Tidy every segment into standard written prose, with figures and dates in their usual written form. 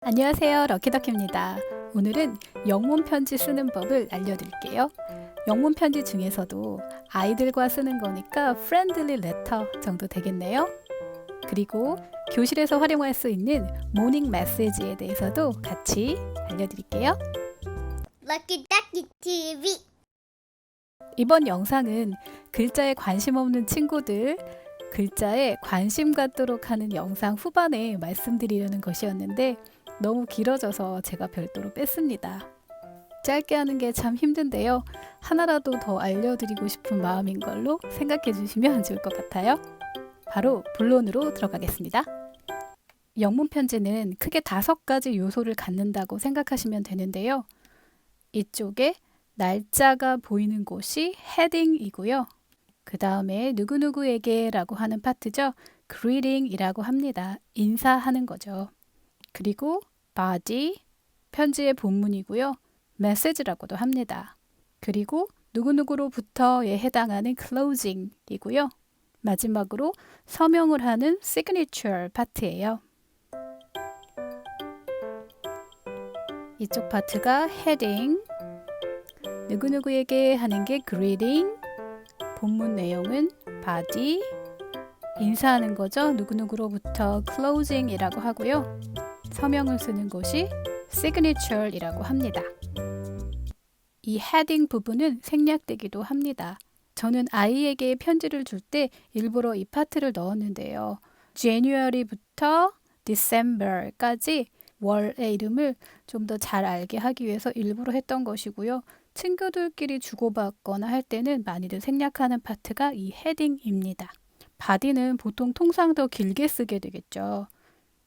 안녕하세요, 럭키더키입니다. 오늘은 영문 편지 쓰는 법을 알려드릴게요. 영문 편지 중에서도 아이들과 쓰는 거니까 friendly letter 정도 되겠네요. 그리고 교실에서 활용할 수 있는 모닝 메시지에 대해서도 같이 알려드릴게요. 럭키 더키 TV. 이번 영상은 글자에 관심 없는 친구들, 글자에 관심 갖도록 하는 영상 후반에 말씀드리려는 것이었는데 너무 길어져서 제가 별도로 뺐습니다. 짧게 하는 게 참 힘든데요. 하나라도 더 알려드리고 싶은 마음인 걸로 생각해 주시면 좋을 것 같아요. 바로 본론으로 들어가겠습니다. 영문 편지는 크게 5가지 요소를 갖는다고 생각하시면 되는데요. 이쪽에 날짜가 보이는 곳이 헤딩이고요. 그 다음에 누구누구에게 라고 하는 파트죠. greeting이라고 합니다. 인사하는 거죠. 그리고 body, 편지의 본문이고요. message라고도 합니다. 그리고 누구누구로부터에 해당하는 closing이고요. 마지막으로 서명을 하는 signature 파트예요. 이쪽 파트가 heading, 누구누구에게 하는 게 greeting, 본문 내용은 body, 인사하는 거죠. 누구누구로부터 closing이라고 하고요. 서명을 쓰는 곳이 signature이라고 합니다. 이 heading 부분은 생략되기도 합니다. 저는 아이에게 편지를 줄 때 일부러 이 파트를 넣었는데요. January부터 December까지 월의 이름을 좀 더 잘 알게 하기 위해서 일부러 했던 것이고요. 친구들끼리 주고받거나 할 때는 많이들 생략하는 파트가 이 헤딩입니다. body는 보통 통상 더 길게 쓰게 되겠죠.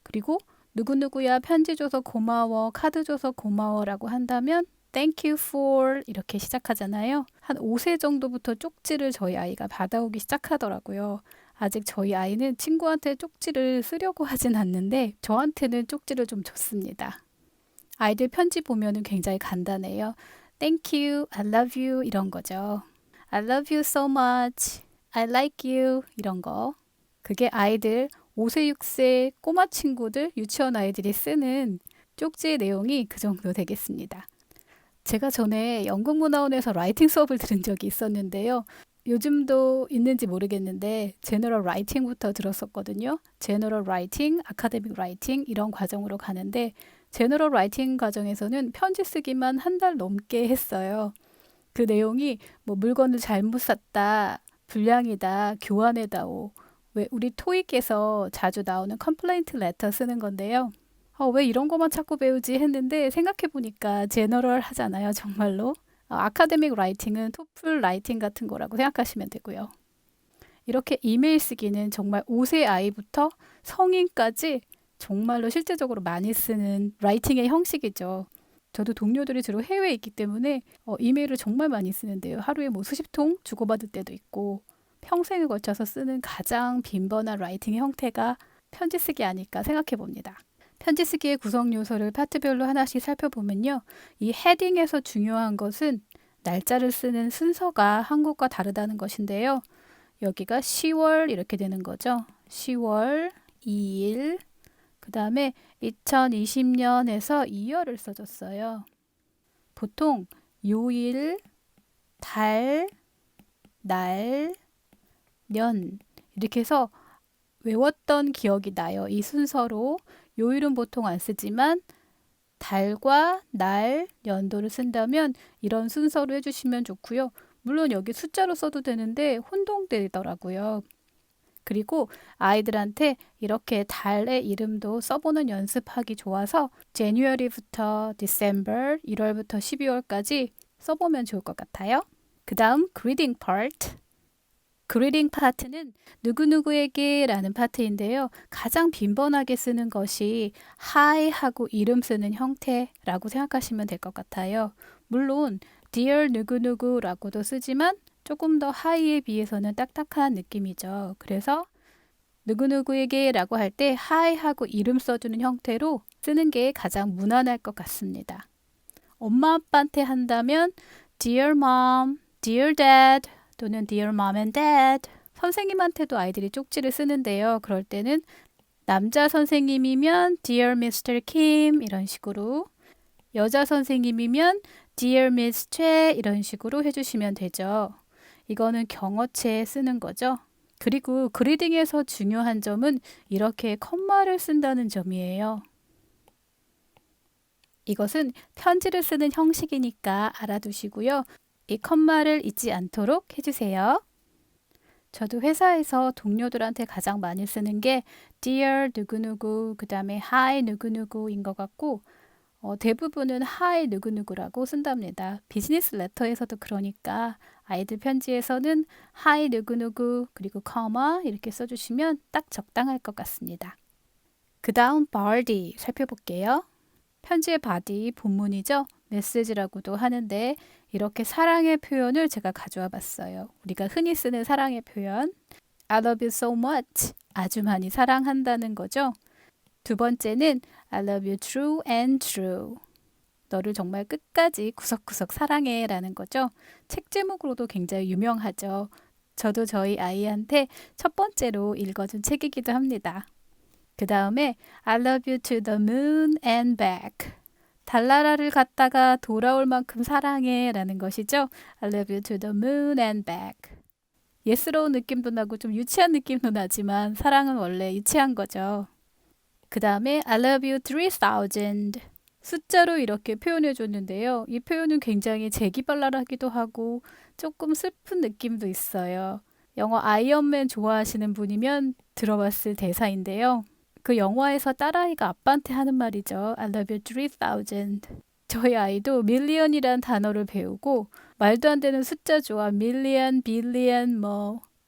그리고 누구누구야 편지 줘서 고마워, 카드 줘서 고마워 라고 한다면 Thank you for 이렇게 시작하잖아요. 한 5세 정도부터 쪽지를 저희 아이가 받아오기 시작하더라고요. 아직 저희 아이는 친구한테 쪽지를 쓰려고 하진 않는데 저한테는 쪽지를 좀 줬습니다. 아이들 편지 보면은 굉장히 간단해요. Thank you, I love you 이런 거죠. I love you so much, I like you 이런 거. 그게 아이들 5세, 6세 꼬마 친구들, 유치원 아이들이 쓰는 쪽지의 내용이 그 정도 되겠습니다. 제가 전에 영국문화원에서 라이팅 수업을 들은 적이 있었는데요. 요즘도 있는지 모르겠는데 제너럴 라이팅부터 들었었거든요. 제너럴 라이팅, 아카데믹 라이팅 이런 과정으로 가는데 제너럴 라이팅 과정에서는 편지 쓰기만 한 달 넘게 했어요. 그 내용이 뭐 물건을 잘못 샀다, 불량이다, 교환해다오. 왜 우리 토익에서 자주 나오는 컴플레인트 레터 쓰는 건데요. 왜 이런 것만 자꾸 배우지 했는데 생각해보니까 제너럴 하잖아요. 정말로. 아카데믹 라이팅은 토플 라이팅 같은 거라고 생각하시면 되고요. 이렇게 이메일 쓰기는 정말 5세 아이부터 성인까지 정말로 실제적으로 많이 쓰는 라이팅의 형식이죠. 저도 동료들이 주로 해외에 있기 때문에 이메일을 정말 많이 쓰는데요. 하루에 뭐 수십 통 주고받을 때도 있고 평생을 걸쳐서 쓰는 가장 빈번한 라이팅의 형태가 편지 쓰기 아닐까 생각해 봅니다. 편지 쓰기의 구성 요소를 파트별로 하나씩 살펴보면요. 이 헤딩에서 중요한 것은 날짜를 쓰는 순서가 한국과 다르다는 것인데요. 여기가 10월 이렇게 되는 거죠. 10월 2일 그 다음에 2020년에서 2월을 써줬어요. 보통 요일, 달, 날, 년 이렇게 해서 외웠던 기억이 나요. 이 순서로 요일은 보통 안 쓰지만 달과 날, 연도를 쓴다면 이런 순서로 해주시면 좋고요. 물론 여기 숫자로 써도 되는데 혼동되더라고요. 그리고 아이들한테 이렇게 달의 이름도 써보는 연습하기 좋아서 January부터 December, 1월부터 12월까지 써보면 좋을 것 같아요. 그 다음 greeting part. greeting 파트는 누구누구에게 라는 파트인데요. 가장 빈번하게 쓰는 것이 hi 하고 이름 쓰는 형태라고 생각하시면 될 것 같아요. 물론 dear 누구누구라고도 쓰지만 조금 더 hi에 비해서는 딱딱한 느낌이죠. 그래서 누구누구에게 라고 할 때 hi 하고 이름 써주는 형태로 쓰는 게 가장 무난할 것 같습니다. 엄마 아빠한테 한다면 dear mom, dear dad 또는 dear mom and dad. 선생님한테도 아이들이 쪽지를 쓰는데요. 그럴 때는 남자 선생님이면 Dear Mr. Kim 이런 식으로, 여자 선생님이면 Dear Miss 최 이런 식으로 해주시면 되죠. 이거는 경어체에 쓰는 거죠. 그리고 그리딩에서 중요한 점은 이렇게 컴마를 쓴다는 점이에요. 이것은 편지를 쓰는 형식이니까 알아두시고요. 이 컴마를 잊지 않도록 해주세요. 저도 회사에서 동료들한테 가장 많이 쓰는 게 Dear 누구누구, 그 다음에 Hi 누구누구인 것 같고 대부분은 Hi 누구누구라고 쓴답니다. 비즈니스 레터에서도 그러니까 아이들 편지에서는 Hi 누구누구 그리고 커마 이렇게 써주시면 딱 적당할 것 같습니다. 그 다음 body 살펴볼게요. 편지의 body 본문이죠. 메시지라고도 하는데 이렇게 사랑의 표현을 제가 가져와 봤어요. 우리가 흔히 쓰는 사랑의 표현 I love you so much 아주 많이 사랑한다는 거죠. 두 번째는 I love you true and true 너를 정말 끝까지 구석구석 사랑해 라는 거죠. 책 제목으로도 굉장히 유명하죠. 저도 저희 아이한테 첫 번째로 읽어준 책이기도 합니다. 그 다음에 I love you to the moon and back 달나라를 갔다가 돌아올 만큼 사랑해 라는 것이죠. I love you to the moon and back 예스러운 느낌도 나고 좀 유치한 느낌도 나지만 사랑은 원래 유치한 거죠. 그 다음에 I love you 3000 숫자로 이렇게 표현해 줬는데요. 이 표현은 굉장히 재기발랄하기도 하고 조금 슬픈 느낌도 있어요. 영화 아이언맨 좋아하시는 분이면 들어봤을 대사인데요. 그 영화에서 딸아이가 아빠한테 하는 말이죠. I love you 3000 저희 아이도 million이란 단어를 배우고 말도 안 되는 숫자 좋아 million, billion,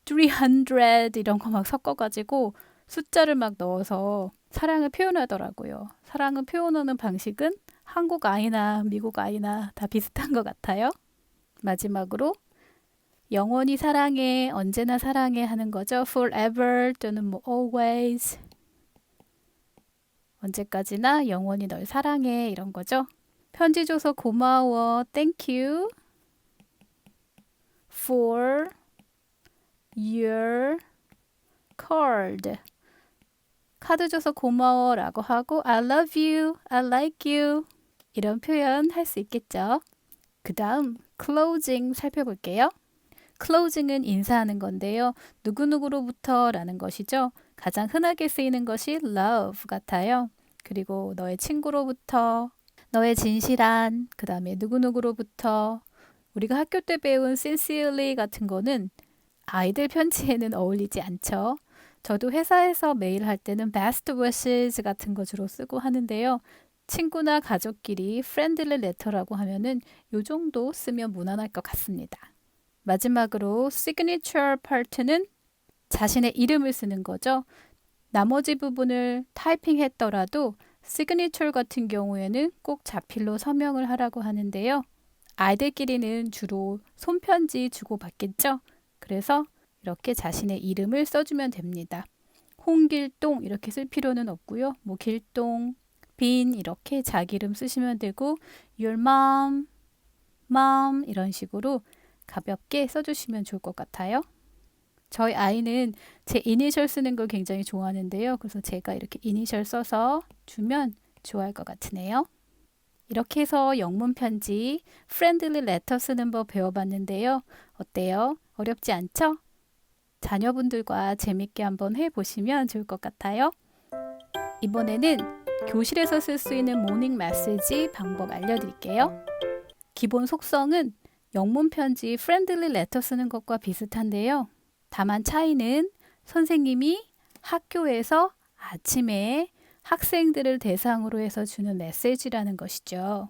300 이런 거 막 섞어가지고 숫자를 막 넣어서 사랑을 표현하더라고요. 사랑을 표현하는 방식은 한국 아이나 미국 아이나 다 비슷한 것 같아요. 마지막으로 영원히 사랑해, 언제나 사랑해 하는 거죠. forever 또는 always 언제까지나 영원히 널 사랑해 이런 거죠. 편지 줘서 고마워. Thank you for your card. 카드 줘서 고마워 라고 하고 I love you, I like you 이런 표현 할 수 있겠죠. 그 다음 closing 살펴볼게요. closing은 인사하는 건데요. 누구누구로부터 라는 것이죠. 가장 흔하게 쓰이는 것이 love 같아요. 그리고 너의 친구로부터, 너의 진실한, 그 다음에 누구누구로부터 우리가 학교 때 배운 sincerely 같은 거는 아이들 편지에는 어울리지 않죠. 저도 회사에서 메일 할 때는 best wishes 같은 거 주로 쓰고 하는데요. 친구나 가족끼리 friendly letter라고 하면은 요 정도 쓰면 무난할 것 같습니다. 마지막으로 signature part는 자신의 이름을 쓰는 거죠. 나머지 부분을 타이핑했더라도 signature 같은 경우에는 꼭 자필로 서명을 하라고 하는데요. 아이들끼리는 주로 손편지 주고받겠죠. 그래서 이렇게 자신의 이름을 써주면 됩니다. 홍길동 이렇게 쓸 필요는 없고요. 길동, 빈 이렇게 자기 이름 쓰시면 되고 your mom 이런 식으로 가볍게 써주시면 좋을 것 같아요. 저희 아이는 제 이니셜 쓰는 걸 굉장히 좋아하는데요. 그래서 제가 이렇게 이니셜 써서 주면 좋아할 것 같으네요. 이렇게 해서 영문 편지, friendly letter 쓰는 법 배워봤는데요. 어때요? 어렵지 않죠? 자녀분들과 재밌게 한번 해보시면 좋을 것 같아요. 이번에는 교실에서 쓸 수 있는 모닝 메시지 방법 알려드릴게요. 기본 속성은 영문 편지 friendly letter 쓰는 것과 비슷한데요. 다만 차이는 선생님이 학교에서 아침에 학생들을 대상으로 해서 주는 메시지라는 것이죠.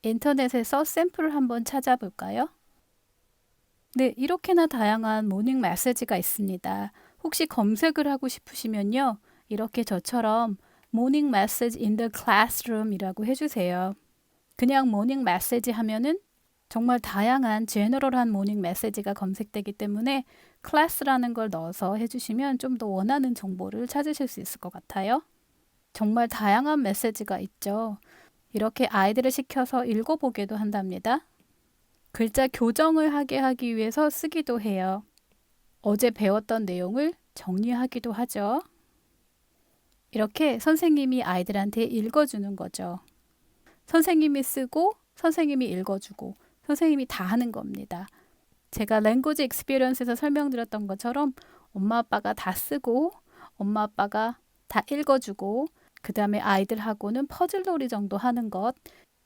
인터넷에서 샘플을 한번 찾아볼까요? 네, 이렇게나 다양한 모닝 메시지가 있습니다. 혹시 검색을 하고 싶으시면요. 이렇게 저처럼 모닝 메시지 in the classroom 이라고 해주세요. 그냥 모닝 메시지 하면은 정말 다양한 제너럴한 모닝 메시지가 검색되기 때문에 클래스라는 걸 넣어서 해주시면 좀 더 원하는 정보를 찾으실 수 있을 것 같아요. 정말 다양한 메시지가 있죠. 이렇게 아이들을 시켜서 읽어보게도 한답니다. 글자 교정을 하게 하기 위해서 쓰기도 해요. 어제 배웠던 내용을 정리하기도 하죠. 이렇게 선생님이 아이들한테 읽어주는 거죠. 선생님이 쓰고 선생님이 읽어주고 선생님이 다 하는 겁니다. 제가 랭귀지 익스피리언스에서 설명드렸던 것처럼 엄마 아빠가 다 쓰고 엄마 아빠가 다 읽어주고 그 다음에 아이들하고는 퍼즐놀이 정도 하는 것,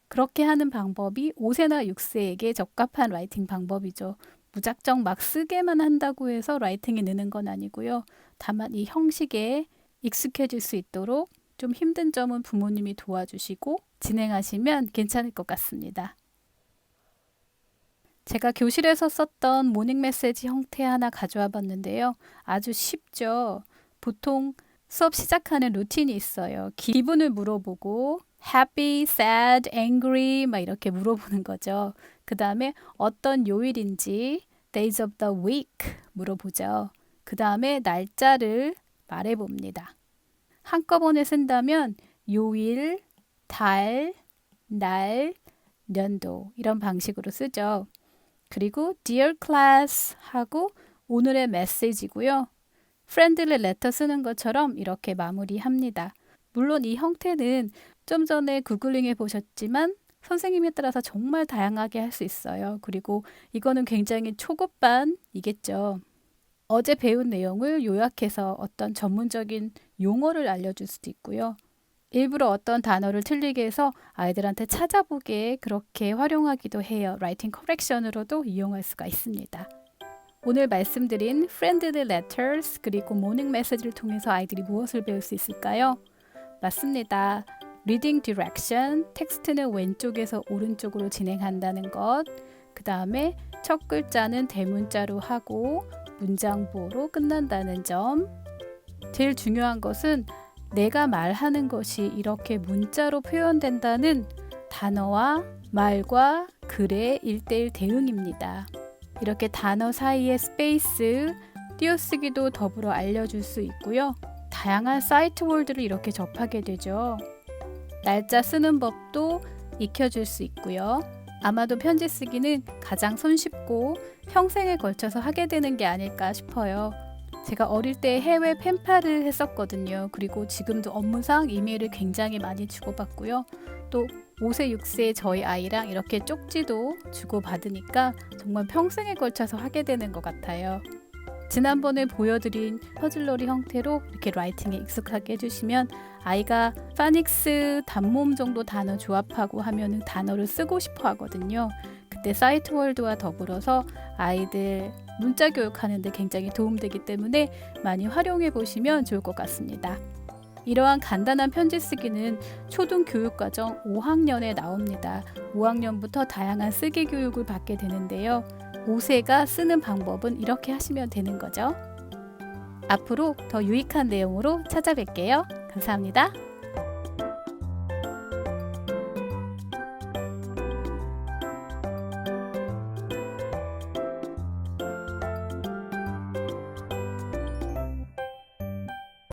그렇게 하는 방법이 5세나 6세에게 적합한 라이팅 방법이죠. 무작정 막 쓰게만 한다고 해서 라이팅이 느는 건 아니고요. 다만 이 형식에 익숙해질 수 있도록 좀 힘든 점은 부모님이 도와주시고 진행하시면 괜찮을 것 같습니다. 제가 교실에서 썼던 모닝 메시지 형태 하나 가져와 봤는데요. 아주 쉽죠. 보통 수업 시작하는 루틴이 있어요. 기분을 물어보고 happy, sad, angry 막 이렇게 물어보는 거죠. 그 다음에 어떤 요일인지 days of the week 물어보죠. 그 다음에 날짜를 말해봅니다. 한꺼번에 쓴다면 요일, 달, 날, 년도 이런 방식으로 쓰죠. 그리고 Dear Class 하고 오늘의 메시지고요. Friendly letter 쓰는 것처럼 이렇게 마무리합니다. 물론 이 형태는 좀 전에 구글링해 보셨지만 선생님에 따라서 정말 다양하게 할 수 있어요. 그리고 이거는 굉장히 초급반이겠죠. 어제 배운 내용을 요약해서 어떤 전문적인 용어를 알려줄 수도 있고요. 일부러 어떤 단어를 틀리게 해서 아이들한테 찾아보게 그렇게 활용하기도 해요. 라이팅 커렉션으로도 이용할 수가 있습니다. 오늘 말씀드린 friendly letters 그리고 모닝 메시지를 통해서 아이들이 무엇을 배울 수 있을까요? 맞습니다. reading direction, 텍스트는 왼쪽에서 오른쪽으로 진행한다는 것, 그 다음에 첫 글자는 대문자로 하고 문장부호로 끝난다는 점, 제일 중요한 것은 내가 말하는 것이 이렇게 문자로 표현된다는 단어와 말과 글의 1:1 대응입니다. 이렇게 단어 사이에 스페이스, 띄어쓰기도 더불어 알려줄 수 있고요. 다양한 사이트 월드를 이렇게 접하게 되죠. 날짜 쓰는 법도 익혀줄 수 있고요. 아마도 편지 쓰기는 가장 손쉽고 평생에 걸쳐서 하게 되는 게 아닐까 싶어요. 제가 어릴 때 해외 펜팔을 했었거든요. 그리고 지금도 업무상 이메일을 굉장히 많이 주고받고요. 또 5세, 6세 저희 아이랑 이렇게 쪽지도 주고받으니까 정말 평생에 걸쳐서 하게 되는 것 같아요. 지난번에 보여드린 퍼즐놀이 형태로 이렇게 라이팅에 익숙하게 해주시면 아이가 파닉스 단모음 정도 단어 조합하고 하면 단어를 쓰고 싶어 하거든요. 그때 사이트 월드와 더불어서 아이들 문자 교육하는데 굉장히 도움되기 때문에 많이 활용해 보시면 좋을 것 같습니다. 이러한 간단한 편지 쓰기는 초등교육과정 5학년에 나옵니다. 5학년부터 다양한 쓰기 교육을 받게 되는데요. 5세가 쓰는 방법은 이렇게 하시면 되는 거죠. 앞으로 더 유익한 내용으로 찾아뵐게요. 감사합니다.